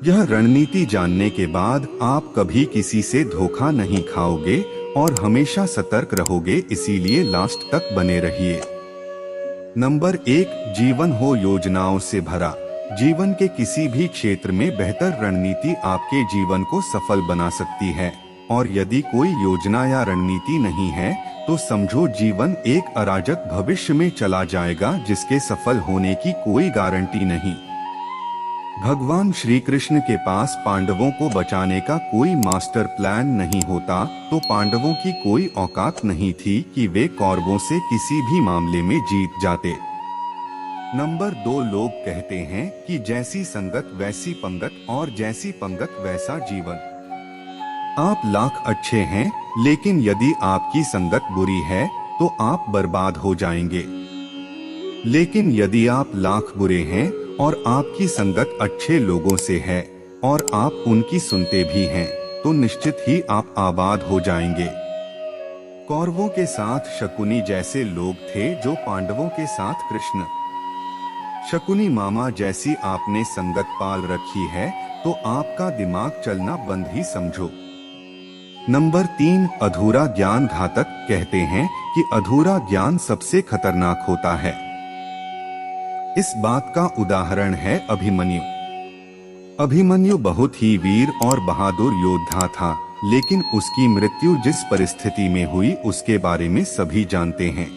यह रणनीति जानने के बाद आप कभी किसी से धोखा नहीं खाओगे और हमेशा सतर्क रहोगे, इसीलिए लास्ट तक बने रहिए। नंबर 1, जीवन हो योजनाओं से भरा। जीवन के किसी भी क्षेत्र में बेहतर रणनीति आपके जीवन को सफल बना सकती है, और यदि कोई योजना या रणनीति नहीं है तो समझो जीवन एक अराजक भविष्य में चला जाएगा जिसके सफल होने की कोई गारंटी नहीं। भगवान श्री कृष्ण के पास पांडवों को बचाने का कोई मास्टर प्लान नहीं होता तो पांडवों की कोई औकात नहीं थी कि वे कौरवों से किसी भी मामले में जीत जाते। नंबर 2, लोग कहते हैं कि जैसी संगत वैसी पंगत और जैसी पंगत वैसा जीवन। आप लाख अच्छे हैं, लेकिन यदि आपकी संगत बुरी है तो आप बर्बाद हो जाएंगे। लेकिन यदि आप लाख बुरे हैं और आपकी संगत अच्छे लोगों से है और आप उनकी सुनते भी हैं तो निश्चित ही आप आबाद हो जाएंगे। कौरवों के साथ शकुनी जैसे लोग थे जो पांडवों के साथ कृष्ण। शकुनी मामा जैसी आपने संगत पाल रखी है तो आपका दिमाग चलना बंद ही समझो। नंबर 3, अधूरा ज्ञान घातक। कहते हैं कि अधूरा ज्ञान सबसे खतरनाक होता है। इस बात का उदाहरण है अभिमन्यु। अभिमन्यु बहुत ही वीर और बहादुर योद्धा था, लेकिन उसकी मृत्यु जिस परिस्थिति में हुई उसके बारे में सभी जानते हैं।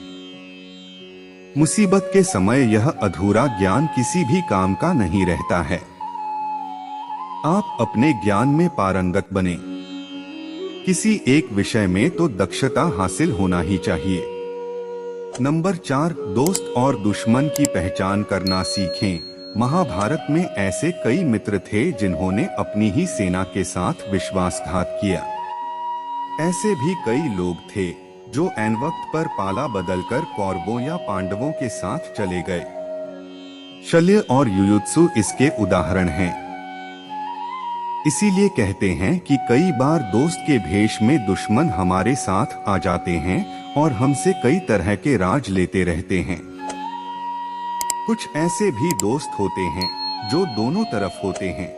मुसीबत के समय यह अधूरा ज्ञान किसी भी काम का नहीं रहता है। आप अपने ज्ञान में पारंगत बने। किसी एक विषय में तो दक्षता हासिल होना ही चाहिए। नंबर 4, दोस्त और दुश्मन की पहचान करना सीखें। महाभारत में ऐसे कई मित्र थे जिन्होंने अपनी ही सेना के साथ विश्वासघात किया। ऐसे भी कई लोग थे जो ऐन वक्त पर पाला बदलकर कौरवों या पांडवों के साथ चले गए। शल्य और युयुत्सु इसके उदाहरण हैं। इसीलिए कहते हैं कि कई बार दोस्त के भेष में दुश्मन हमारे साथ आ जाते हैं और हमसे कई तरह के राज लेते रहते हैं। कुछ ऐसे भी दोस्त होते हैं जो दोनों तरफ होते हैं,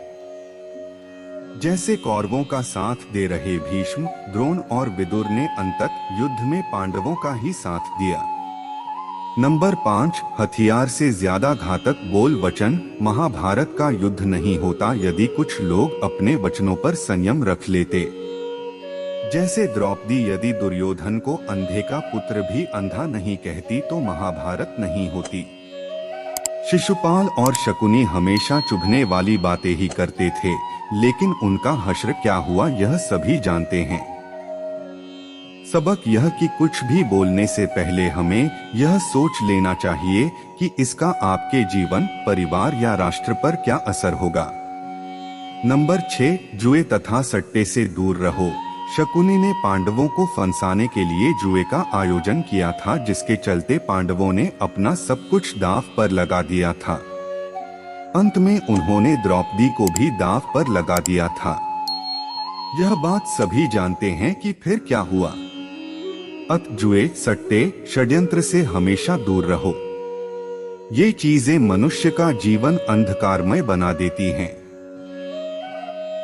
जैसे कौरवों का साथ दे रहे भीष्म, द्रोण और विदुर ने अंतत युद्ध में पांडवों का ही साथ दिया। नंबर 5, हथियार से ज्यादा घातक बोल वचन। महाभारत का युद्ध नहीं होता यदि कुछ लोग अपने वचनों पर संयम रख लेते। जैसे द्रौपदी यदि दुर्योधन को अंधे का पुत्र भी अंधा नहीं कहती तो महाभारत नहीं होती। शिशुपाल और शकुनी हमेशा चुभने वाली बातें ही करते थे, लेकिन उनका हश्र क्या हुआ यह सभी जानते हैं। सबक यह कि कुछ भी बोलने से पहले हमें यह सोच लेना चाहिए कि इसका आपके जीवन, परिवार या राष्ट्र पर क्या असर होगा। नंबर 6, जुए तथा सट्टे से दूर रहो। शकुनी ने पांडवों को फंसाने के लिए जुए का आयोजन किया था, जिसके चलते पांडवों ने अपना सब कुछ दांव पर लगा दिया था। अंत में उन्होंने द्रौपदी को भी दांव पर लगा दिया था। यह बात सभी जानते हैं कि फिर क्या हुआ। जुए, सट्टे, षड्यंत्र से हमेशा दूर रहो। ये चीजें मनुष्य का जीवन अंधकारमय बना देती हैं।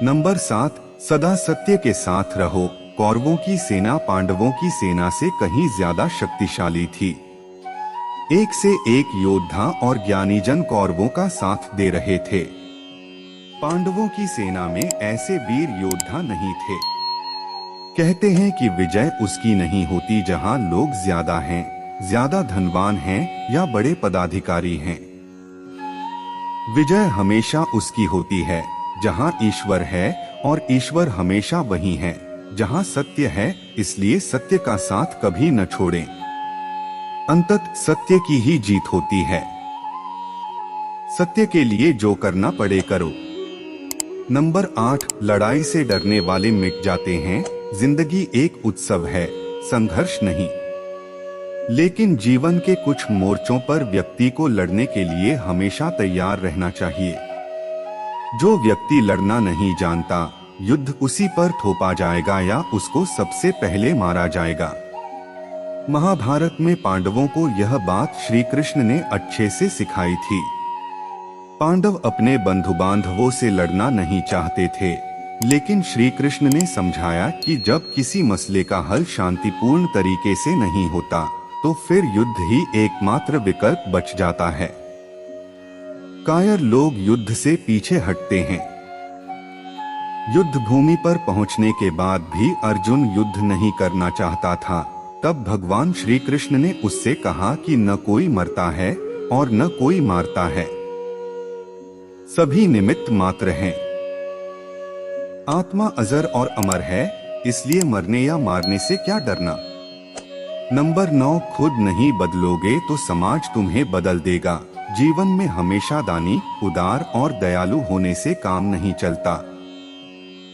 नंबर 7, सदा सत्य के साथ रहो। कौरवों की सेना पांडवों की सेना से कहीं ज्यादा शक्तिशाली थी। एक से एक योद्धा और ज्ञानीजन कौरवों का साथ दे रहे थे। पांडवों की सेना में ऐसे वीर योद्धा नहीं थे। कहते हैं कि विजय उसकी नहीं होती जहां लोग ज्यादा हैं, ज्यादा धनवान हैं या बड़े पदाधिकारी हैं। विजय हमेशा उसकी होती है जहां ईश्वर है, और ईश्वर हमेशा वही है जहां सत्य है। इसलिए सत्य का साथ कभी न छोड़ें। अंतत सत्य की ही जीत होती है। सत्य के लिए जो करना पड़े करो। नंबर 8, लड़ाई से डरने वाले मिट जाते हैं। जिंदगी एक उत्सव है, संघर्ष नहीं। लेकिन जीवन के कुछ मोर्चों पर व्यक्ति को लड़ने के लिए हमेशा तैयार रहना चाहिए। जो व्यक्ति लड़ना नहीं जानता, युद्ध उसी पर थोपा जाएगा या उसको सबसे पहले मारा जाएगा। महाभारत में पांडवों को यह बात श्री कृष्ण ने अच्छे से सिखाई थी। पांडव अपने बंधु बांधवों से लड़ना नहीं चाहते थे, लेकिन श्री कृष्ण ने समझाया कि जब किसी मसले का हल शांतिपूर्ण तरीके से नहीं होता तो फिर युद्ध ही एकमात्र विकल्प बच जाता है। कायर लोग युद्ध से पीछे हटते हैं। युद्ध भूमि पर पहुंचने के बाद भी अर्जुन युद्ध नहीं करना चाहता था। तब भगवान श्री कृष्ण ने उससे कहा कि न कोई मरता है और न कोई मारता है, सभी निमित्त मात्र हैं। आत्मा अजर और अमर है, इसलिए मरने या मारने से क्या डरना। नंबर 9, खुद नहीं बदलोगे तो समाज तुम्हें बदल देगा। जीवन में हमेशा दानी, उदार और दयालु होने से काम नहीं चलता।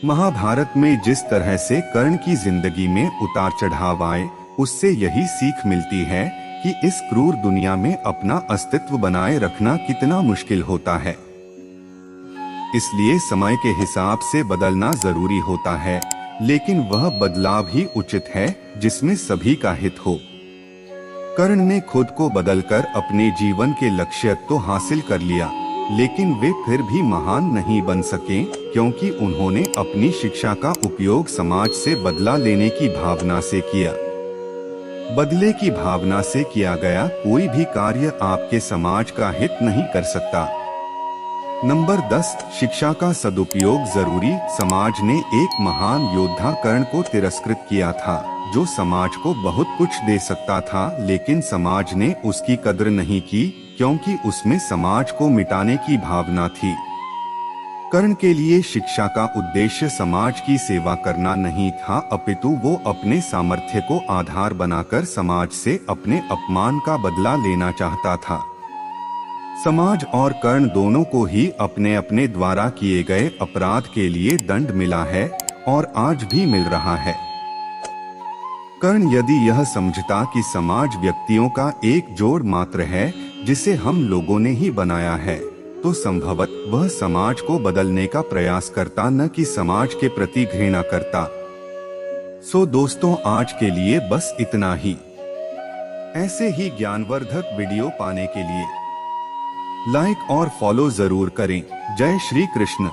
महाभारत में जिस तरह से कर्ण की जिंदगी में उतार चढ़ाव आए, उससे यही सीख मिलती है कि इस क्रूर दुनिया में अपना अस्तित्व बनाए रखना कितना मुश्किल होता है। इसलिए समय के हिसाब से बदलना जरूरी होता है, लेकिन वह बदलाव ही उचित है जिसमें सभी का हित हो। कर्ण ने खुद को बदलकर अपने जीवन के लक्ष्य तो हासिल कर लिया, लेकिन वे फिर भी महान नहीं बन सके, क्योंकि उन्होंने अपनी शिक्षा का उपयोग समाज से बदला लेने की भावना से किया। बदले की भावना से किया गया कोई भी कार्य आपके समाज का हित नहीं कर सकता। नंबर 10, शिक्षा का सदुपयोग जरूरी। समाज ने एक महान योद्धा कर्ण को तिरस्कृत किया था, जो समाज को बहुत कुछ दे सकता था, लेकिन समाज ने उसकी कद्र नहीं की, क्योंकि उसमें समाज को मिटाने की भावना थी। कर्ण के लिए शिक्षा का उद्देश्य समाज की सेवा करना नहीं था, अपितु वो अपने सामर्थ्य को आधार बनाकर समाज से अपने अपमान का बदला लेना चाहता था। समाज और कर्ण दोनों को ही अपने अपने द्वारा किए गए अपराध के लिए दंड मिला है और आज भी मिल रहा है। कर्ण यदि यह समझता कि समाज व्यक्तियों का एक जोड़ मात्र है जिसे हम लोगों ने ही बनाया है, तो संभवत वह समाज को बदलने का प्रयास करता, न कि समाज के प्रति घृणा करता। सो दोस्तों, आज के लिए बस इतना ही। ऐसे ही ज्ञानवर्धक वीडियो पाने के लिए लाइक और फॉलो जरूर करें। जय श्री कृष्ण।